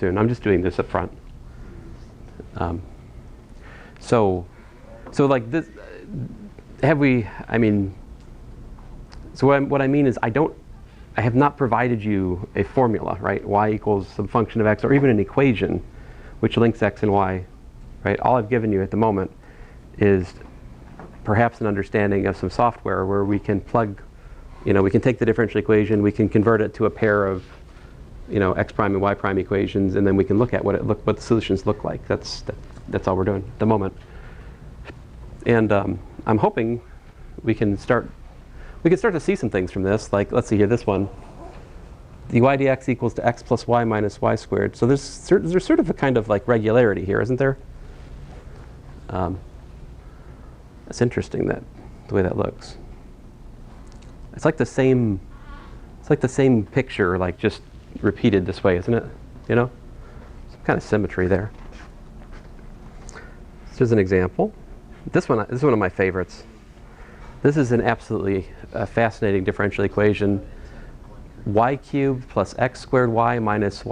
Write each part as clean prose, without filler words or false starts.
soon. I'm just doing this up front. So like this, so what I mean is I have not provided you a formula, right? Y equals some function of x, or even an equation which links x and y, right? All I've given you at the moment is perhaps an understanding of some software where we can plug, we can take the differential equation, we can convert it to a pair of, x prime and y prime equations, and then we can look at what the solutions look like. That's all we're doing at the moment. And I'm hoping we can start to see some things from this. Like, let's see here, this one. dy dx equals to x plus y minus y squared. So there's sort of a kind of like regularity here, isn't there? It's interesting the way that looks. It's like the same picture, like just repeated this way, isn't it? Some kind of symmetry there. Here's an example. This one is one of my favorites. This is an absolutely fascinating differential equation. Y cubed plus x squared y minus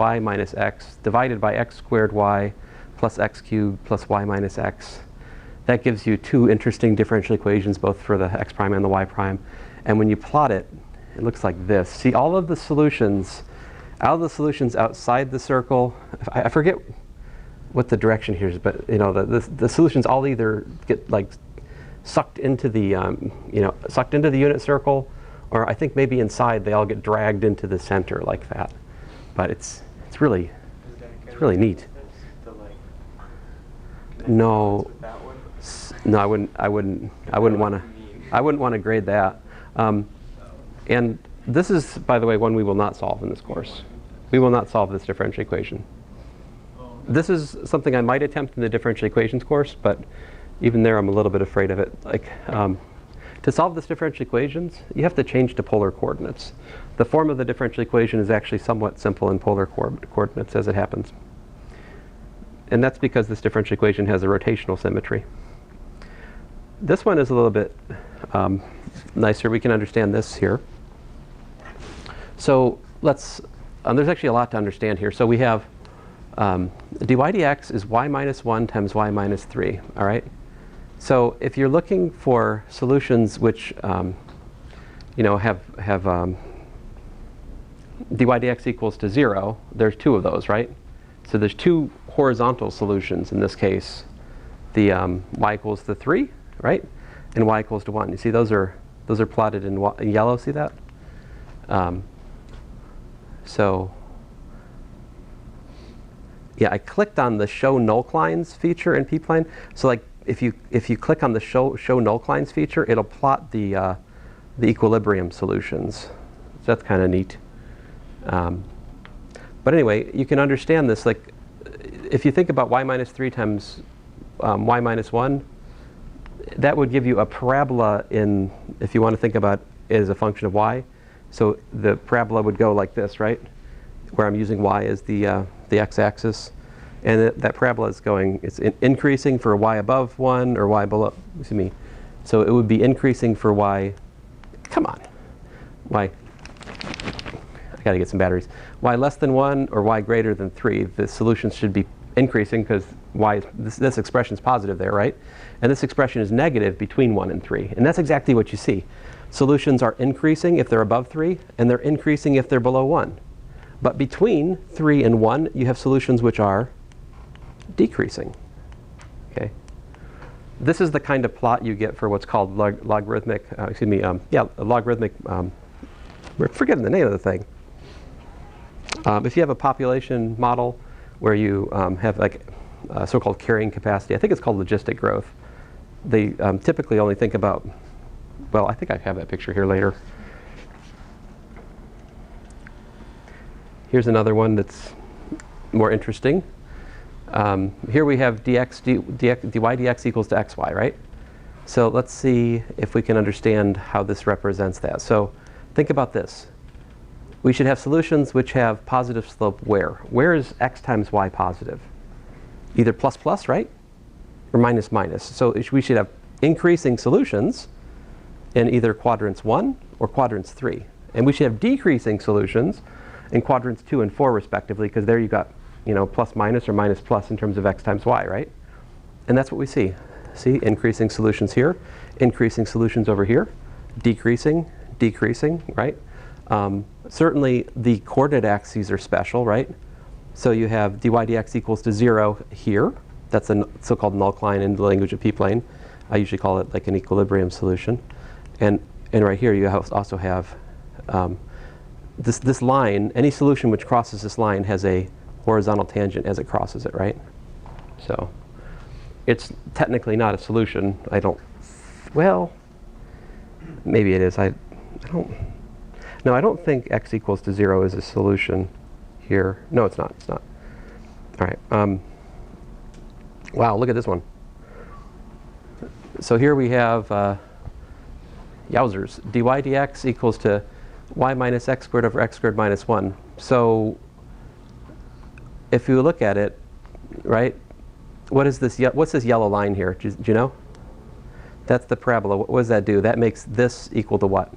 x divided by x squared y plus x cubed plus y minus x. That gives you two interesting differential equations, both for the x prime and the y prime. And when you plot it, it looks like this. See, all of the solutions outside the circle, I forget what the direction here is, but the solutions all either get like sucked into the unit circle, or I think maybe inside they all get dragged into the center like that. But it's really neat. No, I wouldn't want to grade that. And this is, by the way, one we will not solve in this course. We will not solve this differential equation. This is something I might attempt in the differential equations course, but even there I'm a little bit afraid of it. Like, to solve this differential equations, you have to change to polar coordinates. The form of the differential equation is actually somewhat simple in polar coordinates as it happens. And that's because this differential equation has a rotational symmetry. This one is a little bit nicer. We can understand this here. So there's actually a lot to understand here. So we have dy dx is y minus 1 times y minus 3, all right? So if you're looking for solutions which have dy dx equals to 0, there's two of those, right? So there's two horizontal solutions in this case. The y equals to 3, right? And y equals to 1. You see those are plotted in yellow, see that? So yeah, I clicked on the show nullclines feature in p-plane. So like if you click on the show nullclines feature, it'll plot the equilibrium solutions. So that's kind of neat. But anyway, you can understand this. Like if you think about y minus 3 times y minus 1, that would give you a parabola if you want to think about it as a function of y. So the parabola would go like this, right? Where I'm using y as the x-axis. And that parabola is it's increasing for y above 1 or y below, excuse me. So it would be increasing for y, come on, y, I gotta get some batteries. Y less than 1 or y greater than 3, the solutions should be increasing because y, this expression is positive there, right? And this expression is negative between 1 and 3. And that's exactly what you see. Solutions are increasing if they're above 3, and they're increasing if they're below 1. But between 3 and 1, you have solutions which are decreasing. Okay. This is the kind of plot you get for what's called logarithmic. Logarithmic. We're forgetting the name of the thing. If you have a population model where you have like so-called carrying capacity, I think it's called logistic growth. They typically only think about. Well, I think I have that picture here later. Here's another one that's more interesting. Here we have dy dx equals to xy, right? So let's see if we can understand how this represents that. So think about this. We should have solutions which have positive slope where? Where is x times y positive? Either plus plus, right? Or minus minus. So we should have increasing solutions in either quadrants 1 or quadrants 3. And we should have decreasing solutions in quadrants 2 and 4 respectively, because there you got plus minus or minus plus in terms of x times y, right? And that's what we see. See, increasing solutions here, increasing solutions over here, decreasing, decreasing, right? Certainly the coordinate axes are special, right? So you have dy dx equals to 0 here. That's a so-called nullcline in the language of p-plane. I usually call it like an equilibrium solution. And right here you also have this line. Any solution which crosses this line has a horizontal tangent as it crosses it, right? So it's technically not a solution. Well, maybe it is. I don't think x equals to 0 is a solution here. No, it's not. It's not. All right. Wow, look at this one. So here we have yowzers. Dy dx equals to y minus x squared over x squared minus 1. So if you look at it, right, what's this yellow line here? Do you know? That's the parabola. What does that do? That makes this equal to what?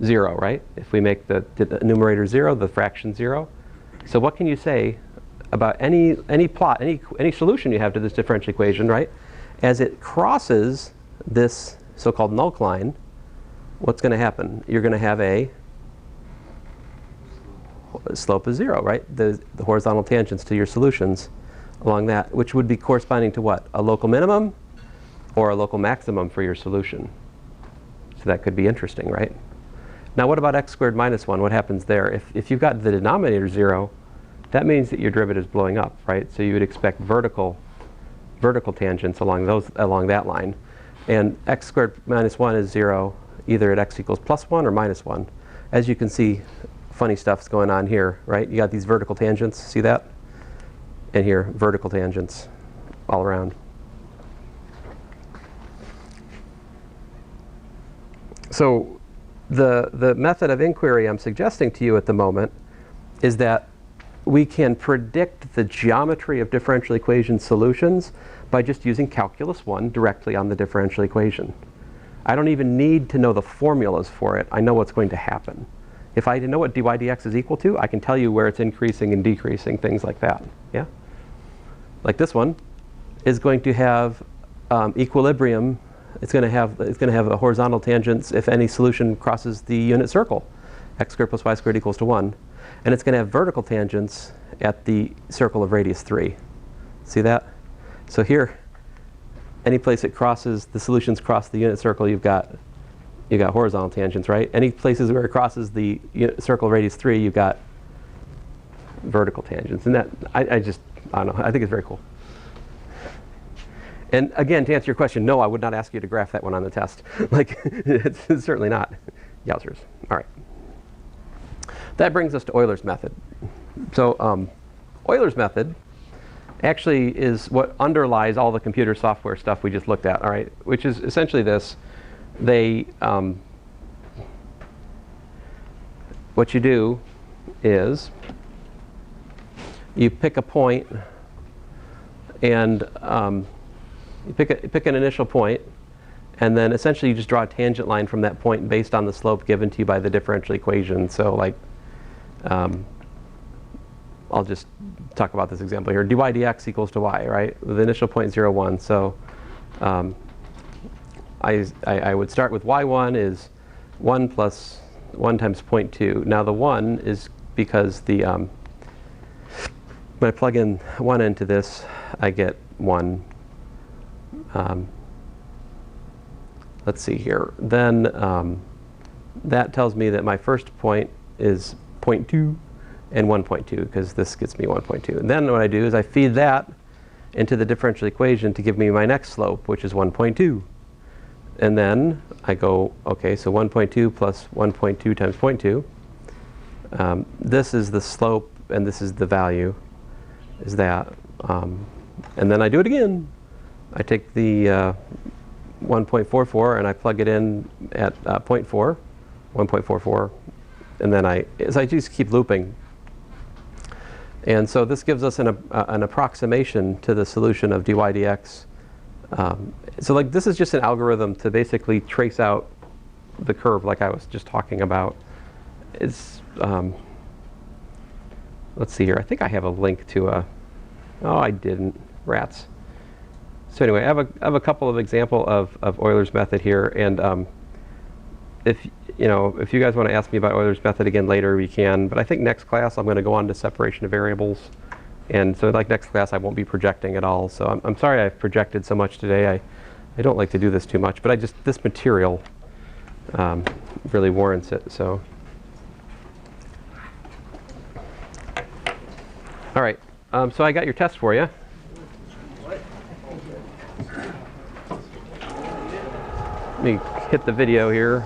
0, right? If we make the numerator 0, the fraction 0. So what can you say about any plot, any solution you have to this differential equation, right? As it crosses this so-called nullcline, what's going to happen? You're going to have a slope of 0, right? The horizontal tangents to your solutions along that, which would be corresponding to what? A local minimum or a local maximum for your solution. So that could be interesting, right? Now what about x squared minus 1? What happens there? If you've got the denominator 0, that means that your derivative is blowing up, right? So you would expect vertical tangents along that line. And x squared minus 1 is 0 either at x equals plus 1 or minus 1. As you can see, funny stuff's going on here, right? You got these vertical tangents, see that? And here, vertical tangents all around. So the method of inquiry I'm suggesting to you at the moment is that we can predict the geometry of differential equation solutions by just using calculus 1 directly on the differential equation. I don't even need to know the formulas for it. I know what's going to happen. If I know what dy dx is equal to, I can tell you where it's increasing and decreasing, things like that. Yeah? Like this one is going to have equilibrium. It's going to have a horizontal tangents if any solution crosses the unit circle. X squared plus y squared equals to 1. And it's going to have vertical tangents at the circle of radius 3. See that? So here, any place it crosses, the solutions cross the unit circle, you've got horizontal tangents, right? Any places where it crosses the circle of radius 3, you've got vertical tangents. And that, I don't know, I think it's very cool. And again, to answer your question, no, I would not ask you to graph that one on the test. Like, it's certainly not. Yowzers. All right. That brings us to Euler's method. So Euler's method actually is what underlies all the computer software stuff we just looked at, all right? Which is essentially this. What you do is you pick a point and you pick an initial point, and then essentially you just draw a tangent line from that point based on the slope given to you by the differential equation. So like, I'll just talk about this example here. Dy dx equals to y, right? The initial point 0, 1. So I would start with y1 is 1 plus 1 times 0.2. Now the 1 is because when I plug in 1 into this, I get 1. Let's see here. Then that tells me that my first point is 0.2 and 1.2, because this gets me 1.2. And then what I do is I feed that into the differential equation to give me my next slope, which is 1.2. And then I go, okay, so 1.2 plus 1.2 times 0.2. This is the slope, and this is the value, is that. And then I do it again. I take the 1.44 and I plug it in at 0.4, 1.44, and then I just keep looping. And so this gives us an approximation to the solution of dy dx. So like this is just an algorithm to basically trace out the curve like I was just talking about. It's, let's see here. I think I have a link to a, oh, I didn't. Rats. So anyway, I have a couple of example of Euler's method here, and if you guys want to ask me about Euler's method again later, you can. But I think next class I'm going to go on to separation of variables, and so like next class I won't be projecting at all. So I'm sorry I've projected so much today. I don't like to do this too much, but this material really warrants it. So all right, so I got your test for you. Let me hit the video here.